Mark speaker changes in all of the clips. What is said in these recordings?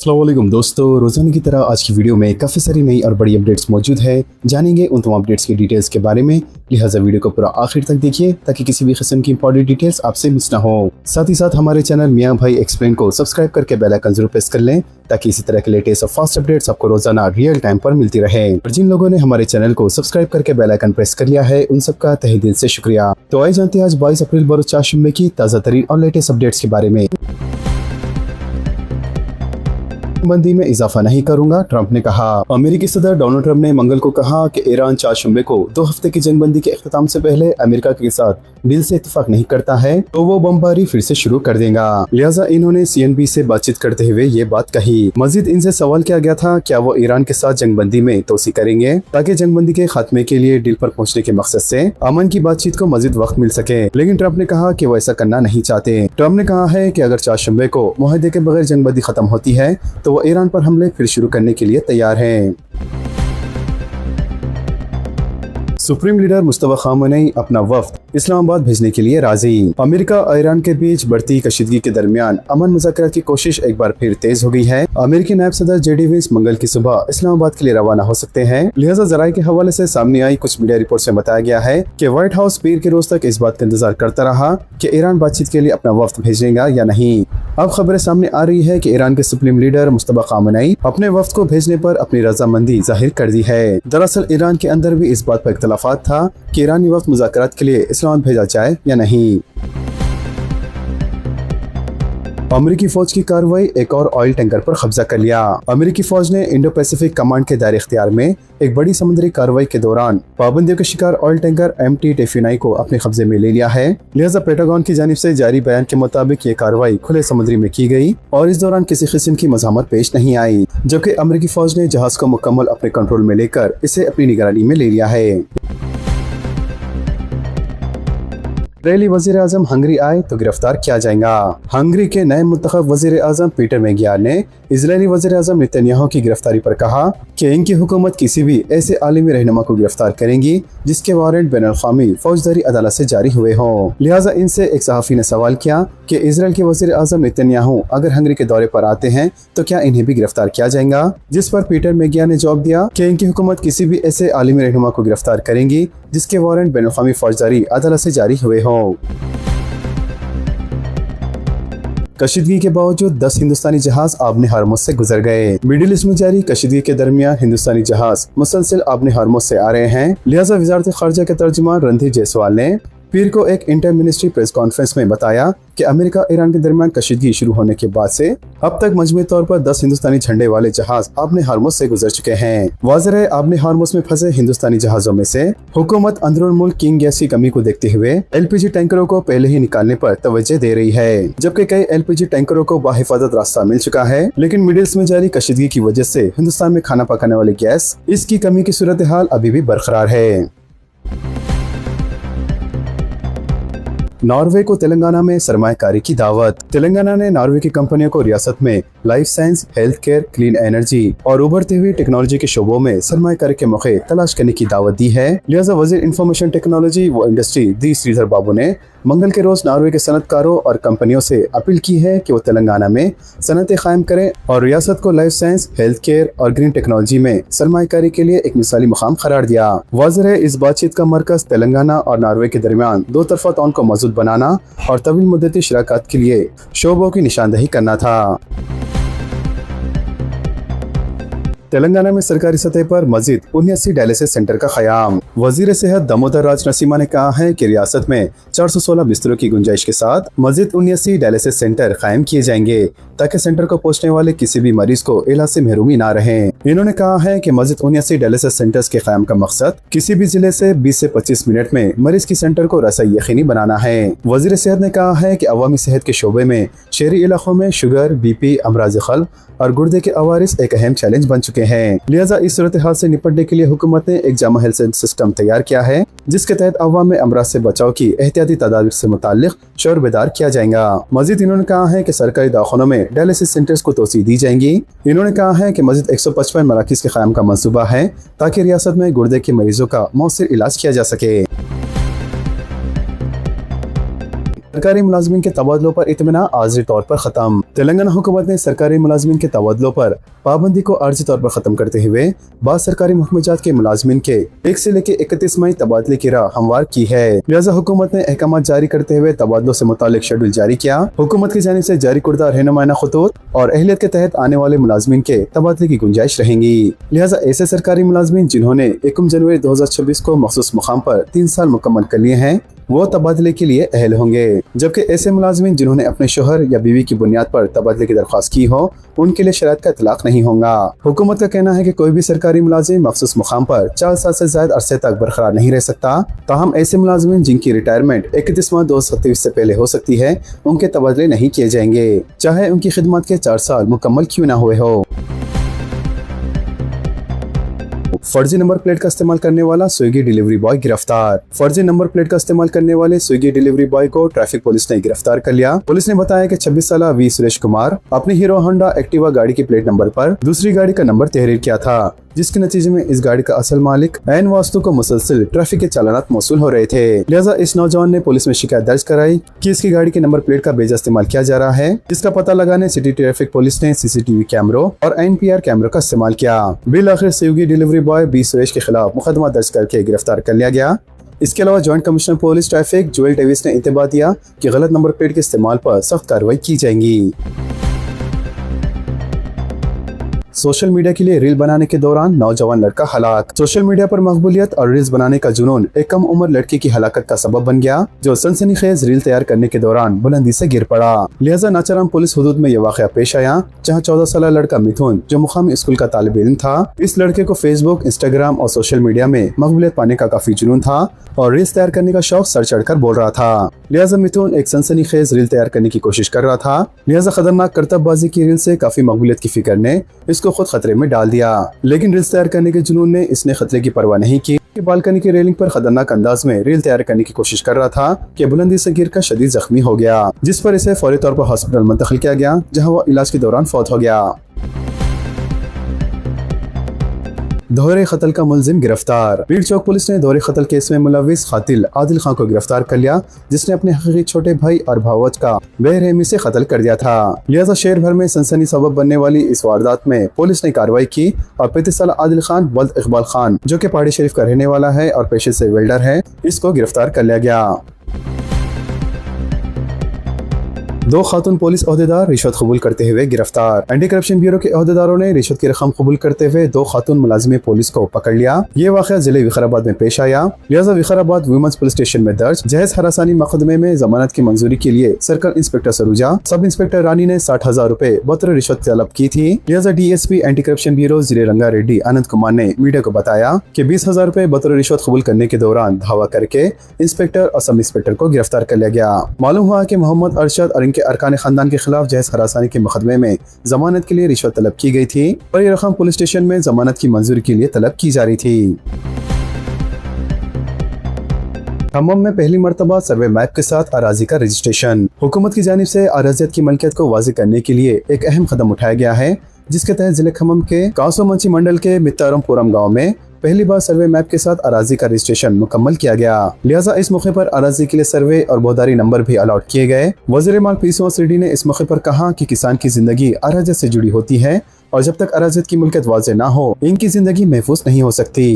Speaker 1: अस्सलाम वालेकुम दोस्तों, रोज़ाना की तरह आज की वीडियो में काफ़ी सारी नई और बड़ी अपडेट्स मौजूद है। जानेंगे उन तमाम अपडेट्स की डिटेल्स के बारे में, लिहाजा वीडियो को पूरा आखिर तक देखिए ताकि किसी भी किस्म की इंपॉर्टेंट डिटेल्स आपसे मिस ना हो। साथ ही साथ हमारे चैनल मियां भाई एक्सप्लेन को सब्सक्राइब करके बेल आइकन जरूर प्रेस कर लें ताकि इसी तरह के लेटेस्ट और फास्ट अपडेट्स आपको रोजाना रियल टाइम पर मिलती रहे। और जिन लोगों ने हमारे चैनल को सब्सक्राइब करके बेल आइकन प्रेस कर लिया है उन सबका तहे दिल से शुक्रिया। तो आइए जानते हैं आज 22 अप्रैल बरोज चाशुम्बे की ताज़ा तरीन और लेटेस्ट अपडेट्स के बारे में। बंदी में इजाफा नहीं करूंगा, ट्रंप ने कहा। अमेरिकी सदर डोनाल्ड ट्रंप ने मंगल को कहा कि ईरान चाशुम्बे को 2 हफ्ते की जंगबंदी के इख्तिताम से पहले अमेरिका के साथ डील से इत्तेफाक नहीं करता है तो वो बमबारी फिर से शुरू कर देगा। लिहाजा इन्होंने CNBC से बातचीत करते हुए ये बात कही। मजीद इनसे सवाल किया गया था क्या वो ईरान के साथ जंगबंदी में तोसी करेंगे ताकि जंगबंदी के खात्मे के लिए डील पर पहुँचने के मकसद से अमन की बातचीत को मजीद वक्त मिल सके, लेकिन ट्रंप ने कहा कि वो ऐसा करना नहीं चाहते। ट्रंप ने कहा है कि अगर चाशुम्बे को मुआहदे के बगैर जंगबंदी खत्म होती है तो वो ईरान पर हमले फिर शुरू करने के लिए तैयार हैं। सुप्रीम लीडर मुस्तफा खामनेई अपना वफ्द इस्लामाबाद भेजने के लिए राजी। अमेरिका और ईरान के बीच बढ़ती कशीदगी के दरमियान अमन मुज़ाकरात की कोशिश एक बार फिर तेज हो गई है। अमेरिकी नायब सदर JD Vance मंगल की सुबह इस्लामाबाद के लिए रवाना हो सकते हैं। लिहाजा जराये के हवाले से सामने आई कुछ मीडिया रिपोर्ट में बताया गया है कि व्हाइट हाउस पीर के रोज तक इस बात का इंतजार करता रहा कि ईरान बातचीत के लिए अपना वफ्द भेजेगा या नहीं। अब खबरें सामने आ रही है कि ईरान के सुप्रीम लीडर मुस्तफा खामनेई अपने वफ्द को भेजने पर अपनी रजामंदी जाहिर कर दी है। दरअसल ईरान के अंदर भी इस बात पर इख्तलाफात था कि ईरानी वफ्द मुज़ाकरात के लिए इस्लामाबाद भेजा जाए या नहीं। अमेरिकी फौज की कार्रवाई एक और ऑयल टैंकर पर कब्जा कर लिया। अमेरिकी फौज ने इंडो पैसिफिक कमांड के दायरे इख्तियार में एक बड़ी समुद्री कार्रवाई के दौरान पाबंदियों के शिकार ऑयल टैंकर MT टेफिनाई को अपने कब्जे में ले लिया है। लिहाजा पेंटागन की जानिब से जारी बयान के मुताबिक ये कार्रवाई खुले समुद्री में की गई और इस दौरान किसी किस्म की मज़ामत पेश नहीं आई, जबकि अमेरिकी फौज ने जहाज को मुकम्मल अपने कंट्रोल में लेकर इसे अपनी निगरानी में ले लिया है। इसराइली वज़ीर आज़म हंगरी आए तो गिरफ्तार किया जाएगा। हंगरी के नए मुंतखब वज़ीर आज़म पीटर मेगियार ने इजरायली वज़ीर आज़म नेतन्याहू की गिरफ्तारी पर कहा कि इनकी हुकूमत किसी भी ऐसे आलिमी रहनुमा को गिरफ्तार करेंगी जिसके वारंट बैनुल-अक़वामी फौजदारी अदालत से जारी हुए हों। लिहाजा इनसे एक सहाफ़ी ने सवाल किया कि इसराइल के वज़ीर आज़म नेतन्याहू अगर हंगरी के दौरे पर आते हैं तो क्या इन्हें भी गिरफ्तार किया जाएगा, जिस पर पीटर मेगियार ने जवाब दिया कि इनकी हुकूमत किसी भी ऐसे आलिमी रहनुमा को गिरफ्तार करेंगी जिसके वारंट बैनुल-अक़वामी फौजदारी अदालत से जारी हुए हों। कशीदगी के बावजूद 10 हिंदुस्तानी जहाज आबने हार्मुज से गुजर गए। मिडिल ईस्ट में जारी कशीदगी के दरमियान हिंदुस्तानी जहाज मुसलसल आबने हार्मुज से आ रहे हैं। लिहाजा वज़ारत ख़ारजा के तर्जुमान रणधीर जायसवाल ने पीर को एक इंटर मिनिस्ट्री प्रेस कॉन्फ्रेंस में बताया कि अमेरिका ईरान के दरमियान कशीदगी शुरू होने के बाद से अब तक मजमूई तौर पर 10 हिंदुस्तानी झंडे वाले जहाज आबने हार्मुज से गुजर चुके हैं। वाज़ेह है आबने हार्मुज में फंसे हिंदुस्तानी जहाजों में से हुकूमत अंदरून मुल्क कीन गैस की कमी को देखते हुए LPG टैंकरों को पहले ही निकालने पर तवज्जो दे रही है, जबकि कई LPG टैंकरों को बाहिफाजत रास्ता मिल चुका है। लेकिन मिडिल ईस्ट में जारी कशीदगी की वजह से हिंदुस्तान में खाना पकाने वाली गैस इसकी कमी की सूरत हाल अभी भी बरकरार है। नॉर्वे को तेलंगाना में सरमायाकारी की दावत। तेलंगाना ने नॉर्वे की कंपनियों को रियासत में life science, health care, clean energy और उभरती हुई टेक्नोलॉजी के शोबों में सरमायाकारी के मौके तलाश करने की दावत दी है। लिहाजा वजीर इंफॉर्मेशन टेक्नोलॉजी व इंडस्ट्री डी श्रीधर बाबू ने मंगल के रोज नॉर्वे के सनतकारों और कंपनियों से अपील की है कि वो तेलंगाना में सनतें कायम करें और रियासत को लाइफ साइंस, हेल्थ केयर और ग्रीन टेक्नोलॉजी में सरमायाकारी के लिए एक मिसाली मुकाम करार दिया। वाज़ेह है इस बातचीत का मरकज तेलंगाना और नॉर्वे के दरमियान 2 तरफा ताउन को मजबूत बनाना और तवील मुद्दती शराकत के लिए शोबों की निशानदही करना था। तेलंगाना में सरकारी सतह पर मजीद 79 डायलिसिस सेंटर का क़याम। वजीर सेहत दामोदर राज नरसिम्हा ने कहा है कि रियासत में 416 बिस्तरों की गुंजाइश के साथ मजीद 79 डायलिसिस सेंटर कायम किए जाएंगे ताकि सेंटर को पहुंचने वाले किसी भी मरीज को इलाज से महरूमी ना रहे। इन्होंने कहा है कि मजीद 79 डायलिसिस सेंटर्स के कायम का मकसद किसी भी जिले से 20 से 25 मिनट में मरीज की सेंटर को रसाई यकीनी बनाना है। वजीर सेहत ने कहा है कि अवामी सेहत के शोबे में शहरी इलाकों में शुगर, BP, अमराज क़ल्ब और गुर्दे के अवारिस एक अहम चैलेंज बन चुके हैं। लिहाजा इस सूरत हाल से निपटने के लिए हुकूमत ने एक जामा हेल्थ सिस्टम तैयार किया है जिसके तहत अवाम में अमराज से बचाव की एहतियाती तदाबीर से मुताल्लिक शोर बेदार किया जाएगा। मजीद इन्होंने कहा है कि सरकारी दवाखानों में डायलिसिस सेंटर्स को तोसी दी जाएंगी। इन्होंने कहा है कि मजीद 155 मराकज़ के क़याम का मंसूबा है ताकि रियासत में गुर्दे के मरीजों का मौसर इलाज किया जा सके। सरकारी मुलाजमीन के तबादलों पर इत्मीना आर्जी तौर पर खत्म। तेलंगाना हुकूमत ने सरकारी मुलाजमीन के तबादलों पर पाबंदी को आर्जी तौर पर खत्म करते हुए बाद सरकारी महकमेजात के मुलाजमीन के 1 से लेकर 31 मई तबादले की राह हमवार की है। लिहाजा हुकूमत ने अहकाम जारी करते हुए तबादलों से मुतालिक शेड्यूल जारी किया। हुकूमत की जानिब से जारी कुर्दा रहनुमाना खतूत और अहलियत के तहत आने वाले मुलाजमीन के तबादले की गुंजाइश रहेंगी। लिहाजा ऐसे सरकारी मुलाजमीन जिन्होंने 1 जनवरी 2026 को मखसूस मुकाम पर 3 साल मुकम्मल कर लिए हैं वो तबादले के लिए अहल होंगे, जबकि ऐसे मुलाजमीन जिन्होंने अपने शोहर या बीवी की बुनियाद पर तबादले की दरख्वास्त की हो उनके लिए शराइत का इतलाक नहीं होगा। हुकूमत का कहना है कि कोई भी सरकारी मुलाजिम मखसूस मुकाम पर 4 साल से ज्यादा अरसे तक बरकरार नहीं रह सकता। ताहम ऐसे मुलाजमीन जिनकी रिटायरमेंट 31 मार्च 2027 से पहले हो सकती है उनके तबादले नहीं किए जाएंगे, चाहे उनकी खिदमत के 4 साल मुकम्मल क्यों न हुए हो। फर्जी नंबर प्लेट का इस्तेमाल करने वाला स्विगी डिलीवरी बॉय गिरफ्तार। फर्जी नंबर प्लेट का इस्तेमाल करने वाले स्विगी डिलीवरी बॉय को ट्रैफिक पुलिस ने गिरफ्तार कर लिया। पुलिस ने बताया कि 26 साल वी सुरेश कुमार अपनी हीरो होंडा एक्टिवा गाड़ी की प्लेट नंबर पर दूसरी गाड़ी का नंबर तहरीर किया था, जिसके नतीजे में इस गाड़ी का असल मालिक ऐन वास्तु को मुसलसल ट्रैफिक के चालानात मौसूल हो रहे थे। लिहाजा इस नौजवान ने पुलिस में शिकायत दर्ज कराई कि इसकी गाड़ी के नंबर प्लेट का बेजा इस्तेमाल किया जा रहा है, जिसका पता लगाने सिटी ट्रैफिक पुलिस ने सीसीटीवी कैमरों और NPR कैमरों का इस्तेमाल किया। बिल आखिर Swiggy delivery boy B Suresh के खिलाफ मुकदमा दर्ज करके गिरफ्तार कर लिया गया। इसके अलावा joint commissioner police traffic Joel Davies ने इंतबाह दिया कि गलत नंबर प्लेट के इस्तेमाल पर सख्त कार्रवाई की जाएगी। सोशल मीडिया के लिए रील बनाने के दौरान नौजवान लड़का हलाक। सोशल मीडिया पर मकबूलियत और रील्स बनाने का जुनून एक कम उम्र लड़की की हलाकत का सबब बन गया, जो सनसनीखेज रील तैयार करने के दौरान बुलंदी से गिर पड़ा। लिहाजा नाचाराम पुलिस हुदूद में यह वाकया पेश आया, जहां 14 साल लड़का मिथुन जो मुकामी स्कूल का तालिब इल्म था, इस लड़के को फेसबुक, इंस्टाग्राम और सोशल मीडिया में मकबूलियत पाने का काफी जुनून था और रील्स तैयार करने का शौक सर चढ़कर बोल रहा था। लिहाजा मिथुन एक सनसनीखेज रील तैयार करने की कोशिश कर रहा था। लिहाजा खतरनाक करतबबाजी की रील से काफी मकबूलियत की फिक्र ने इसको खुद खतरे में डाल दिया, लेकिन रील्स तैयार करने के जुनून ने इसने खतरे की परवाह नहीं की। बालकनी की रेलिंग पर खतरनाक अंदाज में रील तैयार करने की कोशिश कर रहा था कि बुलंदी से गिरकर शदीद जख्मी हो गया, जिस पर इसे फौरी तौर पर हॉस्पिटल मुंतकिल किया गया, जहां वो इलाज के दौरान फौत हो गया। दोहरे कत्ल का मुलजिम गिरफ्तार। पीर चौक पुलिस ने दोहरे कत्ल केस में मुलविस कातिल आदिल खान को गिरफ्तार कर लिया, जिसने अपने हकीकी छोटे भाई और भावज का बेरहमी से कत्ल कर दिया था। लिहाजा शहर भर में सनसनी सबब बनने वाली इस वारदात में पुलिस ने कार्रवाई की और 35 साल आदिल खान वल्द इकबाल खान, जो कि पहाड़ी शरीफ का रहने वाला है और पेशे से वेल्डर है, इसको गिरफ्तार कर लिया गया। 2 खातून पुलिस ओहदेदार रिश्वत कबूल करते हुए गिरफ्तार। एंटी करप्शन ब्यूरो के ओहदेदारों ने रिश्वत की रकम कबूल करते हुए 2 खातून मुलाजिम पुलिस को पकड़ लिया। ये वाकया जिले विकाराबाद में पेश आया। लिहाजा विकाराबाद वुमेन्स पुलिस स्टेशन में दर्ज जहेज हरासानी मुकदमे में जमानत की मंजूरी के लिए सर्कल इंस्पेक्टर सरूजा, सब इंस्पेक्टर रानी ने 60,000 रुपए बतौर रिश्वत तलब की थी। लिहाजा DSP एंटी करप्शन ब्यूरो जिले रंगा रेड्डी आनंद कुमार ने मीडिया को बताया कि 20,000 रुपए बतौर रिश्वत कबूल करने के दौरान धावा करके इंस्पेक्टर और सब इंस्पेक्टर को गिरफ्तार कर लिया गया। मालूम हुआ कि मोहम्मद अरशद और इनके अरकान खानदान के खिलाफ जहेज हरासानी के मुकदमे में जमानत के लिए रिश्वत तलब की गई थी और ये रकम पुलिस स्टेशन में जमानत की मंजूरी के लिए तलब की जा रही थी। खम्मम में पहली मरतबा सर्वे मैप के साथ अराजी का रजिस्ट्रेशन। हुकूमत की जानिब से अराजियत की मलकियत को वाज़ेह करने के लिए एक अहम कदम उठाया गया है, जिसके तहत जिले खम्मम के कासोमंची मंडल के मित्तारमपुरम गाँव में पहली बार सर्वे मैप के साथ अराजी का रजिस्ट्रेशन मुकम्मल किया गया। लिहाजा इस मौके पर अराजी के लिए सर्वे और बोदारी नंबर भी अलॉट किए गए। वज़ीर माल पीसीओ रेड्डी ने इस मौके पर कहा कि किसान की जिंदगी अराजियत से जुड़ी होती है और जब तक अराजियत की मिल्कियत वाज़ेह ना हो इनकी जिंदगी महफूज नहीं हो सकती।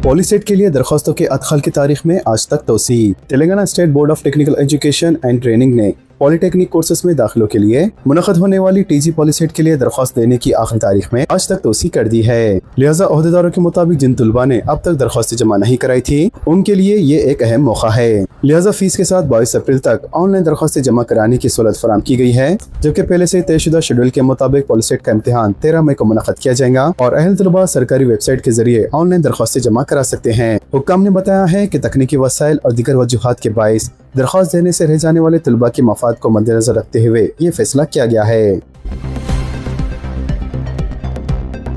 Speaker 1: पॉलीसेट के लिए दरख्वास्तों के अदखाल की तारीख में आज तक तोसी। Telangana state board of technical education and training ने पॉलिटेक्निक कोर्सेज में दाखिलों के लिए मुनक़द होने वाली TG पॉलीसेट के लिए दरख्वास्त देने की आखिरी तारीख में आज तक तोसी कर दी है। लिहाजा ओहदेदारों के मुताबिक जिन तुलबा ने अब तक दरख्वास्तें जमा नहीं कराई थी उनके लिए ये एक अहम मौका है। लिहाजा फीस के साथ 22 अप्रैल तक ऑनलाइन दरख्वास्तें जमा कराने की सहूलत फराहम की गई है, जबकि पहले से तयशुदा शेड्यूल के मुताबिक पॉलीसेट का इम्तिहान 13 मई को मुनक़द किया जाएगा और अहल तुलबा सरकारी वेबसाइट के जरिए ऑनलाइन दरख्वास्तें जमा करा सकते हैं। हुक्काम ने बताया है कि तकनीकी वसाइल और दीगर वजूहात के बाइस दरख्वास्त देने से रह जाने वाले तुलबा के मफाद को मद्देनजर रखते हुए ये फैसला किया गया है।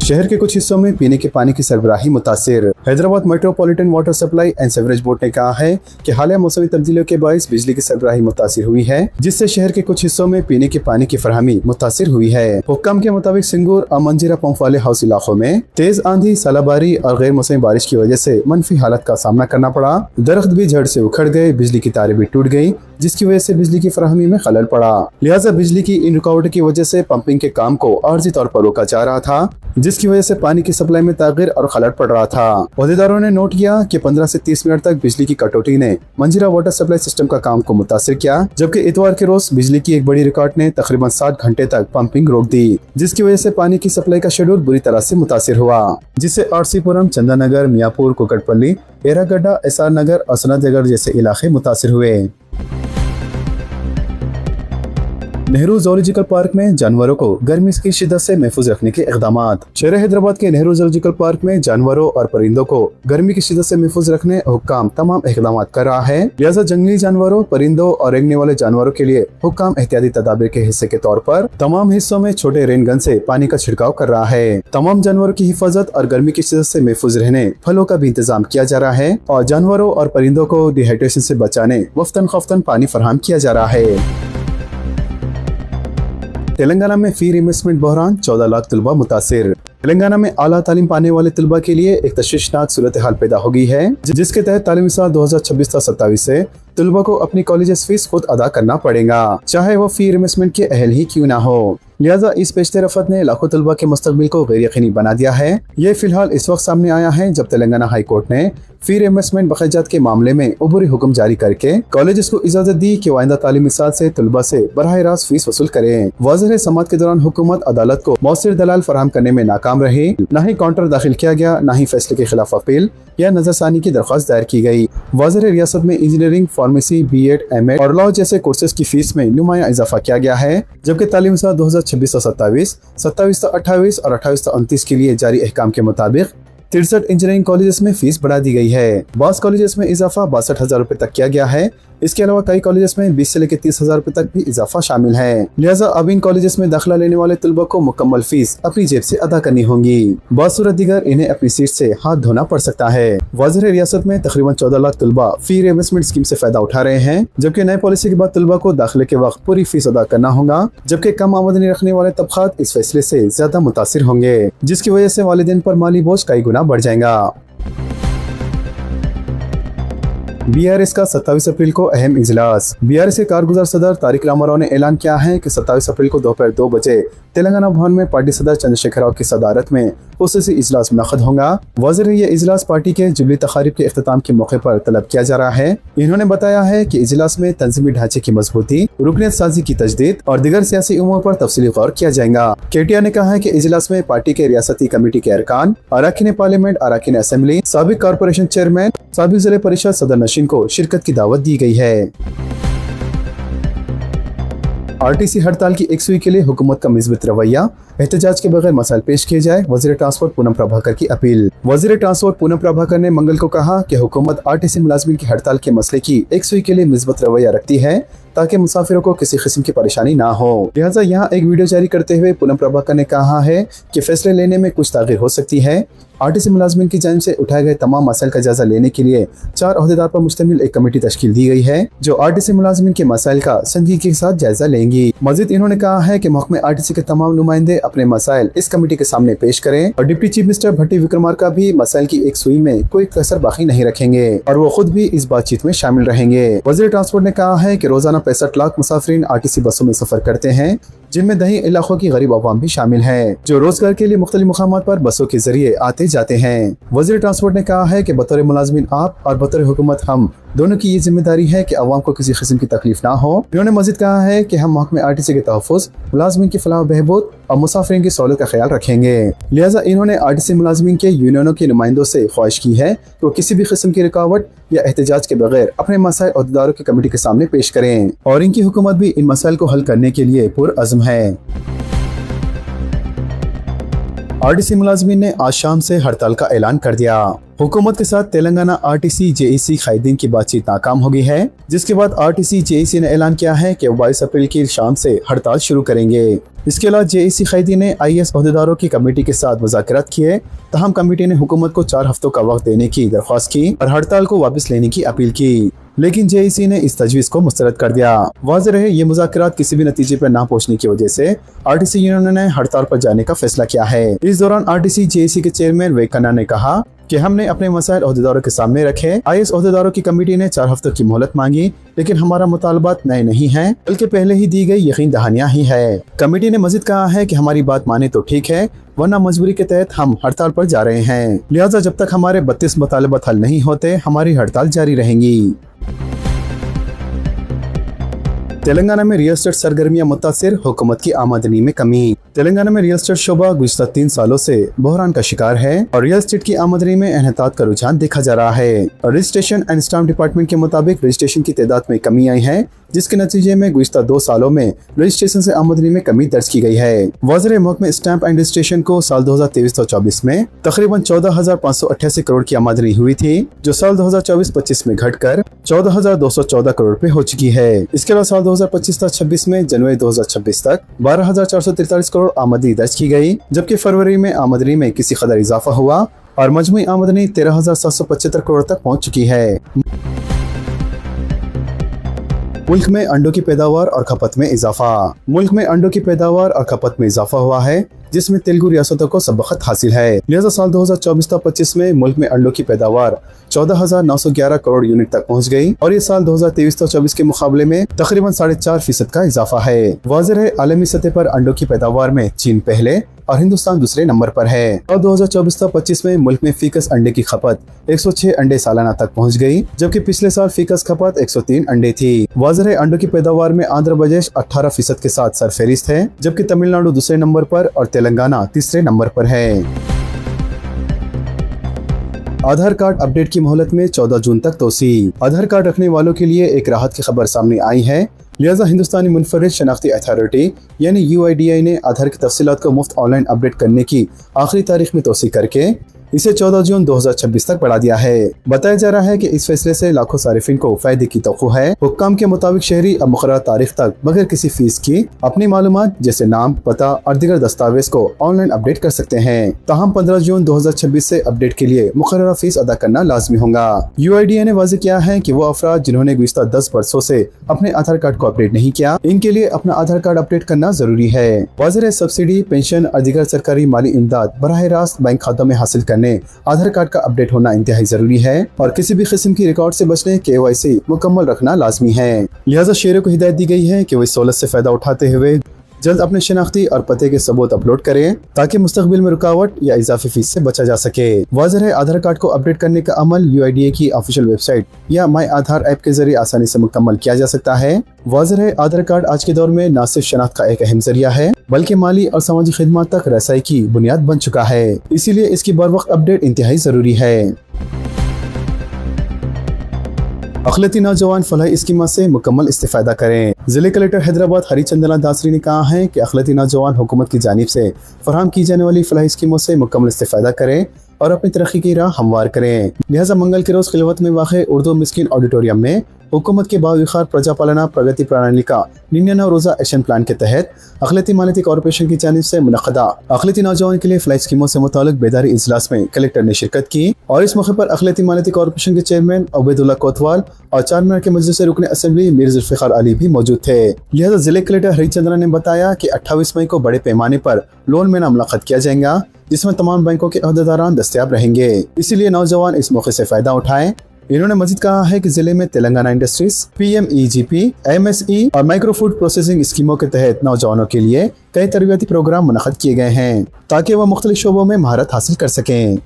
Speaker 1: शहर के कुछ हिस्सों में पीने के पानी की सरबराही मुतासिर। Hyderabad metropolitan water supply and sewerage board ने कहा है कि हालिया मौसमी तब्दीलियों के बायस बिजली की सरबराही मुतासिर हुई है, जिससे शहर के कुछ हिस्सों में पीने के पानी की फरहमी मुतासिर हुई है। हुक्काम के मुताबिक सिंगूर और मंजीरा पंप वाले हाउस इलाकों में तेज आंधी, सालाबारी और गैर मौसमी बारिश की वजह से मनफी हालत का सामना करना पड़ा। दरख्त भी झड़ से उखड़ गए, बिजली की तारें भी टूट गयी, जिसकी वजह से बिजली की फराहमी में खलल पड़ा। लिहाजा बिजली की इन रुकावटों की वजह से पंपिंग के काम को आर्जी तौर पर रोका जा रहा था, जिसकी वजह से पानी की सप्लाई में तागिर और खलल पड़ रहा था। अहदेदारों ने नोट किया कि 15 से 30 मिनट तक बिजली की कटौती ने मंजीरा वाटर सप्लाई सिस्टम का काम को मुतासिर किया, जबकि इतवार के रोज बिजली की एक बड़ी रिकॉर्ड ने तकरीबन 60 घंटे तक पंपिंग रोक दी, जिसकी वजह से पानी की सप्लाई का शेड्यूल बुरी तरह से मुतासिर हुआ, जिससे आरसीपुरम, चंदानगर, मियापुर, कुकटपल्ली, एरागड्डा, एसआर नगर और सनतनगर जैसे इलाके मुतासिर हुए। नेहरू ज़ूलॉजिकल पार्क में जानवरों को गर्मी की शिद्दत से महफूज रखने के इक़दामात। शहर हैदराबाद के नेहरू ज़ूलॉजिकल पार्क में जानवरों और परिंदों को गर्मी की शिद्दत से महफूज रखने हुक्काम तमाम इक़दामात कर रहा है। लिहाजा जंगली जानवरों, परिंदों और रेंगने वाले जानवरों के लिए हुक्काम एहतियाती तदाबीर के हिस्से के तौर पर तमाम हिस्सों में छोटे रेन गन से पानी का छिड़काव कर रहा है। तमाम जानवरों की हिफाजत और गर्मी की शिद्दत से महफूज रहने फलों का भी इंतजाम किया जा रहा है और जानवरों और परिंदों को डिहाइड्रेशन से बचाने वफ्तन खफ्तन पानी फराहम किया जा रहा है। तेलंगाना में फी इन्वेस्टमेंट बहरान, 14 लाख तलबा मुतासिर। तेलंगाना में आला तालीम पाने वाले तलबा के लिए एक तशवीशनाक सूरत हाल पैदा हो गई है, जिसके तहत तालीमी साल 2026-27 से तलबा को अपनी कॉलेज फीस खुद अदा करना पड़ेगा, चाहे वो फी इन्वेस्टमेंट के अहल ही क्यों ना हो। लिहाजा इस पेशते रफत ने लाखों तलबा के मुस्तकबिल को गैर यकीनी बना दिया है। ये फिलहाल इस वक्त सामने आया है जब तेलंगाना हाई कोर्ट ने फी इन्वेस्टमेंट बखैजात के मामले में उबूरी हुक्म जारी करके कॉलेज को इजाजत दी कि आइंदा तालीमी साल से तलबा से बराह रास्त फीस वसूल करें। वाज़ेह है, समात के दौरान हुकूमत अदालत को मौसर दलाल फराहम करने में नाकाम रही। न ही काउंटर दाखिल किया गया, न ही फैसले के खिलाफ अपील या नजरसानी की दरख्वास्त दायर की गई। वाज़ेह है, रियासत में इंजीनियरिंग, फार्मेसी, बीएड, एमएड और लॉ जैसे कोर्सेज की फीस में नुमाया इजाफा किया गया है, जबकि तालीमी साल 2026-27, 27-28 और 28-29 के लिए जारी अहकाम के मुताबिक 63 इंजीनियरिंग कॉलेजेस में फीस बढ़ा दी गई है। बास कॉलेजेस में इजाफा 62,000 रुपए तक किया गया है। इसके अलावा कई कॉलेजेस में 20 से लेकर 30,000 रुपए तक भी इजाफा शामिल है। लिहाजा अब इन कॉलेजेस में दाखिला लेने वाले तलबा को मुकम्मल फीस अपनी जेब से अदा करनी होगी। बासूरत दीगर इन्हें अपनी सीट से हाथ धोना पड़ सकता है। वाज़ेह रियासत में तकरीबन 14 लाख तलबा फी रिइंबर्समेंट स्कीम से फायदा उठा रहे हैं, जबकि नए पॉलिसी के बाद तलबा को दाखिले के वक्त पूरी फीस अदा करना होगा, जबकि कम आमदनी रखने वाले तबकात इस फैसले से ज्यादा मुतासिर होंगे, जिसकी वजह से वालिदैन पर माली बोझ कई गुना बढ़ जाएगा। बीआरएस का 27 अप्रैल को अहम इजलास। बीआरएस के कारगुजार सदर तारिक रामाराव ने ऐलान किया है कि 27 अप्रैल को दोपहर 2 बजे तेलंगाना भवन में पार्टी सदर चंद्रशेखर राव की सदारत में खुसूसी इजलास मुनक़द होगा। वाज़ेह ये इजलास पार्टी के जुबली तकारीब के इख्तिताम के मौके पर तलब किया जा रहा है। इन्होंने बताया है कि इजलास में तंजीमी ढांचे की मजबूती, रुकनियत साजी की तजदीद और दीगर सियासी उमूर पर तफसीली गौर किया जाएगा। केटीआर ने कहा है कि इजलास में पार्टी के रियासती कमेटी के अरकान, अराकीन पार्लियामेंट, अराकीन असेंबली, साबिक कॉरपोरेशन चेयरमैन, साबिक जिले परिषद सदर नशीन को शिरकत की दावत दी गई है। आरटीसी हड़ताल की 100वीं के लिए हुकूमत का मिज़बत रवैया, एहतजाज के बगैर मसाइल पेश किए जाए, वज़ीर ट्रांसपोर्ट पूनम प्रभाकर की अपील। वज़ीर ट्रांसपोर्ट पूनम प्रभाकर ने मंगल को कहा कि हुकूमत आरटीसी मुलाजमीन की हड़ताल के मसले की 100वीं के लिए मिज़बत रवैया रखती है ताकि मुसाफिरों को किसी किस्म की परेशानी ना हो। लिहाजा यहाँ एक वीडियो जारी करते हुए पूनम प्रभाकर ने कहा है कि फैसले लेने में कुछ ताख़ीर हो सकती है। आरटीसी मुलाजमीन की जानिब से उठाए गए तमाम मसाइल का जायजा लेने के लिए 4 अहदेदार पर मुश्तमिल एक कमेटी तश्कील दी गई है, जो आरटीसी मुलाजमीन के मसाइल का संजीदगी के साथ जायजा लेंगी। मजीद इन्होंने कहा है कि महकमे आरटीसी के तमाम नुमाइंदे अपने मसाइल इस कमेटी के सामने पेश करें और डिप्टी चीफ मिनिस्टर भट्टी विक्रमार्का भी मसाइल की एक सुई में कोई कसर बाकी नहीं रखेंगे और वो खुद भी इस बातचीत में शामिल रहेंगे। वज़ीर ट्रांसपोर्ट ने कहा है कि रोजाना 65 लाख मुसाफिरीन आरटीसी बसों में सफर करते हैं, जिनमें दही इलाकों की गरीब अवाम भी शामिल है, जो रोजगार के लिए मुख्तलिफ मुकामात पर बसों के जरिए आते जाते हैं। वज़ीर ट्रांसपोर्ट ने कहा है कि बतौर मुलाजमीन आप और बतौर हुकूमत हम दोनों की ये जिम्मेदारी है कि अवाम को किसी किस्म की तकलीफ ना हो। उन्होंने मजीद कहा है कि हम महकमे आरटीसी के तहफ़्फ़ुज़, मुलाजमीन की फलाह बहबूद और मुसाफिरीन की सहूलत का ख्याल रखेंगे। लिहाजा इन्होंने आरटीसी मुलाजमीन के यूनियनों के नुमाइंदों से ख्वाहिश की है कि वो किसी भी किस्म की रुकावट या एहतजाज के बगैर अपने मसाइल अहदेदारों की कमेटी के सामने पेश करें और इनकी हुकूमत भी इन मसाइल को हल करने के लिए पुरअज़्म है। आरटीसी मुलाजमीन ने आज शाम से हड़ताल का ऐलान कर दिया। हुकूमत के साथ तेलंगाना RTC JEC कायदीन की बातचीत नाकाम हो गई है, जिसके बाद RTC JEC ने ऐलान किया है कि 22 अप्रैल की शाम से हड़ताल शुरू करेंगे। इसके अलावा JEC कायदीन ने IAS अहदेदारों की कमेटी के साथ मुज़ाकरात किए, तहम कमेटी ने हुकूमत को 4 हफ्तों का वक्त देने की दरख्वास्त की और हड़ताल को वापस लेने की अपील की, लेकिन JEC ने इस तजवीज़ को मुस्तरद कर दिया। वाज़ेह रहे ये मुज़ाकरात किसी भी नतीजे पर ना पहुँचने की वजह से RTC यूनियन ने हड़ताल पर जाने का फैसला किया है। इस दौरान RTC JEC के चेयरमैन वेंकट खन्ना ने कहा कि हमने अपने मसाइल अहदेदारों के सामने रखे। IAS अहदेदारों की कमेटी ने 4 हफ्तों की मोहलत मांगी, लेकिन हमारा मुतालबात नए नहीं है, बल्कि पहले ही दी गई यकीन दहानियां ही है। कमेटी ने मजीद कहा है कि हमारी बात माने तो ठीक है, वरना मजबूरी के तहत हम हड़ताल पर जा रहे हैं। लिहाजा जब तक हमारे 32 मुतालबात हल नहीं होते, हमारी हड़ताल जारी रहेंगी। तेलंगाना में रियल एस्टेट सरगर्मियां मुतासिर, हुकूमत की आमदनी में कमी। तेलंगाना में रियल एस्टेट शोबा गुज़श्ता 3 सालों से बहरान का शिकार है और रियल एस्टेट की आमदनी में एहतियात का रुझान देखा जा रहा है। रजिस्ट्रेशन एंड स्टाम्प डिपार्टमेंट के मुताबिक रजिस्ट्रेशन की तादाद में कमी आई है, जिसके नतीजे में गुज़श्ता 2 सालों में रजिस्ट्रेशन से आमदनी में कमी दर्ज की गई है। वज़ीर महकमे स्टाम्प एंड रजिस्ट्रेशन को साल 2023-24 में तकरीबन 14,588 करोड़ की आमदनी हुई थी, जो साल 2024-25 में घटकर 14,214 करोड़ पे हो चुकी है। इसके अलावा साल 2025-26 में जनवरी 2026 तक 12,443 करोड़ आमदनी दर्ज की गई, जबकि फरवरी में आमदनी में किसी कदर इजाफा हुआ और मजमूई आमदनी 13,775 करोड़ तक पहुँच चुकी है। मुल्क में अंडों की पैदावार और खपत में इजाफा। मुल्क में अंडों की पैदावार और खपत में इजाफा हुआ है, जिसमें तेलुगु रियासतों को सबकत हासिल है। लिहाजा साल 2024-25 में मुल्क में अंडों की पैदावार 14,911 करोड़ यूनिट तक पहुंच गई और ये साल 2023-24 के मुकाबले में तकरीबन 4.5% का इजाफा है। वाज़ेह है आलमी सतह पर अंडों की पैदावार में चीन पहले और हिंदुस्तान दूसरे नंबर पर है। और 2024-25 में मुल्क में फीकस अंडे की खपत 106 अंडे सालाना तक पहुंच गई, जबकि पिछले साल फीकस खपत 103 अंडे थी। वाज़ेह है अंडों की पैदावार में आंध्र प्रदेश 18% के साथ सरफहरिस्त है, जबकि तमिलनाडु दूसरे नंबर पर और तेलंगाना तीसरे नंबर पर है। आधार कार्ड अपडेट की मोहलत में 14 जून तक तोसी। आधार कार्ड रखने वालों के लिए एक राहत की खबर सामने आई है। लिहाजा हिंदुस्तानी मुनफरिद शनाख्ती अथॉरिटी यानी UIDAI ने आधार की तफसीलात को मुफ्त ऑनलाइन अपडेट करने की आखिरी तारीख में तोसी करके इसे 14 जून 2026 तक बढ़ा दिया है। बताया जा रहा है कि इस फैसले से लाखों सारिफिन को फायदे की तवक्को है। हुक्काम के मुताबिक शहरी अब मुकर्रर तारीख तक बगैर किसी फीस की अपनी मालूमात जैसे नाम, पता और दीगर दस्तावेज को ऑनलाइन अपडेट कर सकते हैं। ताहम 15 जून 2026 से अपडेट के लिए मुकर्रर फीस अदा करना लाजमी होगा। UIDAI ने वाज़ेह किया है कि वो अफराद जिन्होंने गुज़श्ता 10 बरसों से अपने आधार कार्ड को अपडेट नहीं किया, इनके लिए अपना आधार कार्ड अपडेट करना जरूरी है। वाज़ेह सब्सिडी, पेंशन और दीगर सरकारी माली इमदाद बराह रास्त बैंक खातों में हासिल करने आधार कार्ड का अपडेट होना इंतहाई जरूरी है और किसी भी किस्म की रिकॉर्ड से बचने KYC मुकम्मल रखना लाजमी है। लिहाजा शहरों को हिदायत दी गई है कि वो इस सहूलत से फायदा उठाते हुए जल्द अपने शनाख्ती और पते के सबूत अपलोड करें, ताकि मुस्तकबिल में रुकावट या इजाफी फीस से बचा जा सके। वाज़ेह है आधार कार्ड को अपडेट करने का अमल UIDAI की ऑफिशियल वेबसाइट या माई आधार ऐप के जरिए आसानी से मुकम्मल किया जा सकता है। वाज़ेह है आधार कार्ड आज के दौर में न सिर्फ शनाख्त का एक अहम जरिया है, बल्कि माली और समाजी खिदमत तक रसाई की बुनियाद बन चुका है। इसीलिए इसकी बर वक्त अपडेट इंतहाई जरूरी है। अखिलती नौजवान फलाही स्कीम से मुकम्मल इस्तेफादा करें। जिले कलेक्टर हैदराबाद हरिचंदना दासरी ने कहा है कि अखिलती नौजवान हुकूमत की जानिब से फराहम की जाने वाली फलाही स्कीमों से मुकम्मल इस्तेफादा करें और अपनी तरक्की की राह हमवार करें। लिहाजा मंगल के रोज खिलवत में वाक़े उर्दू मिस्किन ऑडिटोरियम में हुकूमत के बाविखार प्रजापालना प्रगति प्रणाली का 99 रोज़ा एक्शन प्लान के तहत अखिलती मालियती कॉर्पोरेशन की जानिब से मुनक़दा अखिलती नौजवान के लिए फ्लाई स्कीमों से मुतालिक बेदारी इजलास में कलेक्टर ने शिरकत की और इस मौके पर अखिलती मालियती कॉर्पोरेशन के चेयरमैन उबैदुल्ला कोतवाल और चारमीनार के मजलिस रुकन असेंबली मीर जुल्फ़िकार अली भी मौजूद थे। लिहाजा जिले कलेक्टर हरिचंद्रा ने बताया कि 28 मई को बड़े पैमाने पर लोन में मुलाकात किया जाएगा, जिसमें तमाम बैंकों के अहदेदारान दस्तयाब रहेंगे। इसीलिए नौजवान इस मौके से फायदा उठाएं। इन्होंने मजीद कहा है कि जिले में तेलंगाना इंडस्ट्रीज, PMEGP, MSE और माइक्रो फूड प्रोसेसिंग स्कीमों के तहत नौजवानों के लिए कई तरबियती प्रोग्राम मुनक़द किए गए हैं, ताकि वह मुख्तलिफ शोबों में महारत हासिल कर सकें।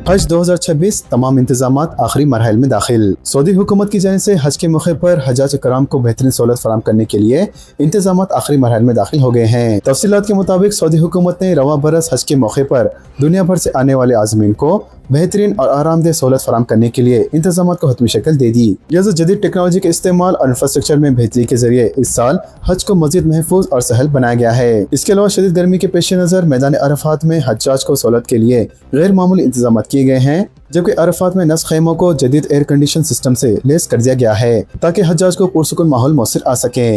Speaker 1: हज 2026 तमाम इंतजामात आखिरी मरहल में दाखिल। सऊदी हुकूमत की जानिब से हज के मौके पर हजाज कराम को बेहतरीन सहूलत फराहम करने के लिए इंतजामात आखिरी मरहल में दाखिल हो गए हैं। तफसीलात के मुताबिक सऊदी हुकूमत ने रवा बरस हज के मौके पर दुनिया भर से आने वाले आज़मीन को बेहतरीन और आरामदेह सहूलत फराम करने के लिए इंतजाम को हतमी शक्ल दे दी। लिहाजा जदीद टेक्नोलॉजी के इस्तेमाल और इंफ्रास्ट्रक्चर में बेहतरी के जरिए इस साल हज को मजीद महफूज और सहल बनाया गया है। इसके अलावा शदीद गर्मी के पेश नज़र मैदान अरफात में हज्जाज को सहूलत के लिए गैर मामूली इंतजाम किए गए हैं, जबकि अरफात में नस्ब खैमों को जदीद एयर कंडीशन सिस्टम से लेस कर दिया गया है ताकि हज्जाज को पुरसुकून माहौल मौसर आ सके।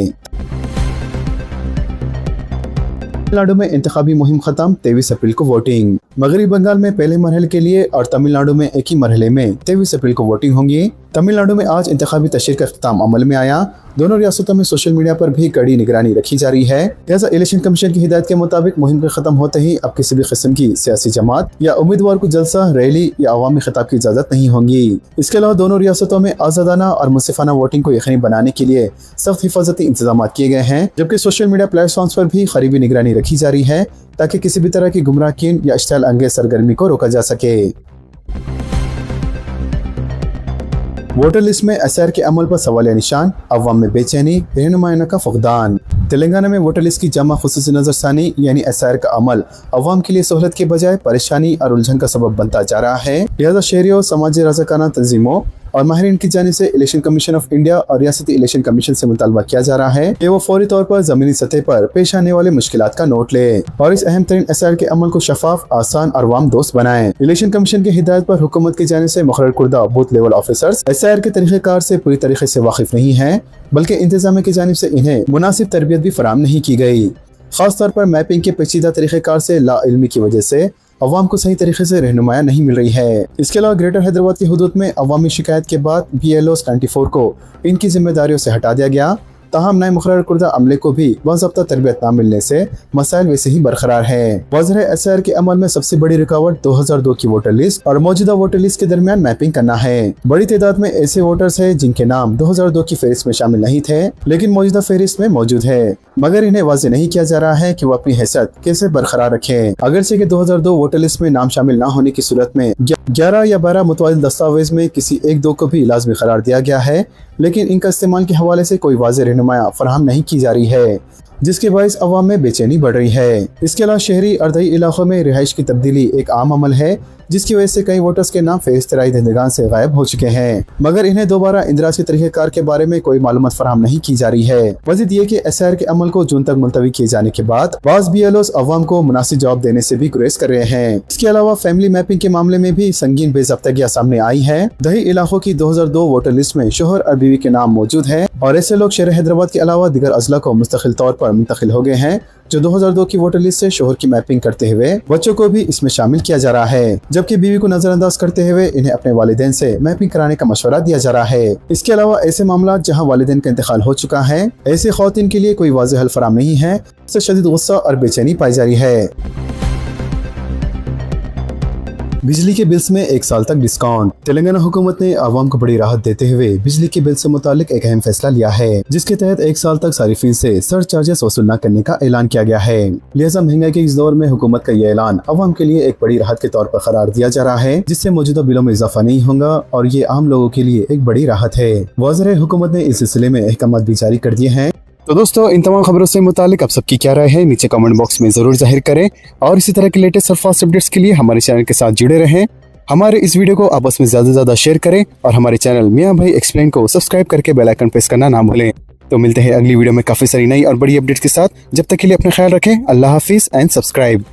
Speaker 1: तमिलनाडु में इंतखाबी मुहिम खत्म, 23 अप्रैल को वोटिंग। मगरबी बंगाल में पहले मरहले के लिए और तमिलनाडु में एक ही मरहले में 23 अप्रैल को वोटिंग होंगी। तमिलनाडु में आज इंतखाबी तशरीह का इख्तिताम अमल में आया। दोनों रियासतों में सोशल मीडिया पर भी कड़ी निगरानी रखी जा रही है। लिहाजा इलेक्शन कमीशन की हिदायत के मुताबिक मुहिम के खत्म होते ही अब किसी भी किस्म की सियासी जमात या उम्मीदवार को जलसा, रैली या अवामी खिताब की इजाजत नहीं होगी। इसके अलावा दोनों रियासतों में आज़ादाना और मुंसिफाना वोटिंग को यकीनी बनाने के लिए सख्त हिफाजती इंतजाम किए गए हैं, जबकि सोशल मीडिया प्लेटफॉर्म्स पर भी करीबी निगरानी रखी जा रही है ताकि किसी भी तरह की गुमराहकीन या इश्तियाल अंगेज सरगर्मी को रोका जा सके। वोटर लिस्ट में एसआर के अमल पर सवालिया निशान, अवाम में बेचैनी, रहनुमाइयों का फुकदान। तेलंगाना में वोटर लिस्ट की जमा खुसूसी नजरसानी यानी एसआर का अमल अवाम के लिए सहूलत के बजाय परेशानी और उलझन का सबब बनता जा रहा है। लिहाजा शहरियों, समाजी रज़ाकाना तंजीमों और माहिरीन की जानिब से इलेक्शन कमीशन ऑफ इंडिया और रियासती इलेक्शन कमीशन से मुतालबा किया जा रहा है कि वो फौरी तौर पर जमीनी सतह पर पेश आने वाले मुश्किलात का नोट ले और इस अहम तरीन एसआर के अमल को शफाफ, आसान और वाम दोस्त बनाएं। इलेक्शन कमीशन की हिदायत पर हुकूमत की जानिब से मुकर्रर कुर्दा बूथ लेवल ऑफिसर्स एसआर के तरीक़ेकार से पूरी तरीके से वाकिफ नहीं है, बल्कि इंतजाम की जानिब से इन्हें मुनासिब तरबियत भी फराम नहीं की गई। खास तौर पर मैपिंग के पेचीदा तरीक़ेकार से लाइल्मी की वजह से अवाम को सही तरीके से रहनुमाया नहीं मिल रही है। इसके अलावा ग्रेटर हैदराबाद की हुदूद में अवामी शिकायत के बाद BLOs 94 को इनकी जिम्मेदारियों से हटा दिया गया। ताहम नए मुकर्रर कुर्दा अमले को भी बाज़ाब्ता तरबियत न मिलने से मसाइल वैसे ही बरकरार है। वाज़ेह है एसआर के अमल में सबसे बड़ी रुकावट 2002 की वोटर लिस्ट और मौजूदा वोटर लिस्ट के दरमियान मैपिंग करना है। बड़ी तादाद में ऐसे वोटर्स हैं जिनके नाम 2002 की फहरिस्त में शामिल नहीं थे, लेकिन मौजूदा फहरिस्त में मौजूद है, मगर इन्हें वाज़ेह नहीं किया जा रहा है कि वो अपनी हैसियत कैसे बरकरार रखें। अगरचे कि 2002 वोटर लिस्ट में नाम शामिल न होने की सूरत में 11 या 12 मुतवादिल दस्तावेज में किसी एक दो को भी लाजमी करार दिया गया है, लेकिन इनका इस्तेमाल के हवाले से कोई वाज़ेह रहनुमाया फराहम नहीं की जा रही है, जिसके बाइस अवाम में बेचैनी बढ़ रही है। इसके अलावा शहरी और दही इलाकों में रिहाइश की तब्दीली एक आम अमल है, जिसकी वजह से कई वोटर्स के नाम फहरिस्त राई दहिंदगान से गायब हो चुके हैं, मगर इन्हें दोबारा इंदराज के तरीक़ेकार के बारे में कोई मालूमात फराहम नहीं की जा रही है। मज़ीद ये कि एसआर के अमल को जून तक मुलतवी किए जाने के बाद बाज़ BLOs अवाम को मुनासिब जवाब देने से भी गुरेज कर रहे हैं। इसके अलावा फैमिली मैपिंग के मामले में भी संगीन बेज़ाब्तगियां सामने आई है। दही इलाकों की 2002 वोटर लिस्ट में शोहर और बीवी के नाम मौजूद है और ऐसे लोग शहर हैदराबाद के अलावा दिगर अजला को मुस्तकिल तौर पर मुंतकिल हो गए हैं, जो 2002 की वोटर लिस्ट से शोहर की मैपिंग करते हुए बच्चों को भी इसमें शामिल किया जा रहा है, जबकि बीवी को नजरअंदाज करते हुए इन्हें अपने वालिदैन से मैपिंग कराने का मशवरा दिया जा रहा है। इसके अलावा ऐसे मामला जहां वालिदैन का इंतकाल हो चुका है, ऐसे खवातीन के लिए कोई वाज़ेह हल फराम नहीं है, इससे शदीद गुस्सा और बेचैनी पाई जा रही है। बिजली के बिल्स में 1 साल तक डिस्काउंट। तेलंगाना हुकूमत ने आवाम को बड़ी राहत देते हुए बिजली के बिल से मुतालिक एक अहम फैसला लिया है, जिसके तहत 1 साल तक सारिफीन से सर चार्जेस वसूल न करने का ऐलान किया गया है। लिहाजा महंगाई के इस दौर में हुकूमत का ये ऐलान आवाम के लिए एक बड़ी राहत के तौर पर करार दिया जा रहा है, जिससे मौजूदा बिलों में इजाफा नहीं होगा और ये आम लोगों के लिए एक बड़ी राहत है। वाज़ेह है हुकूमत ने इस सिलसिले में अहकाम भी जारी कर दिए हैं। तो दोस्तों, इन तमाम खबरों से मुतालिक आप सबकी क्या राय है नीचे कमेंट बॉक्स में जरूर जाहिर करें और इसी तरह के लेटेस्ट और फास्ट अपडेट्स के लिए हमारे चैनल के साथ जुड़े रहें। हमारे इस वीडियो को आपस में ज्यादा से ज्यादा शेयर करें और हमारे चैनल मियां भाई एक्सप्लेन को सब्सक्राइब करके बेल आइकन प्रेस करना ना भूलें। तो मिलते हैं अगली वीडियो में काफी सारी नई और बड़ी अपडेट्स के साथ। जब तक के लिए अपना ख्याल रखें। अल्लाह हाफिज एंड सब्सक्राइब।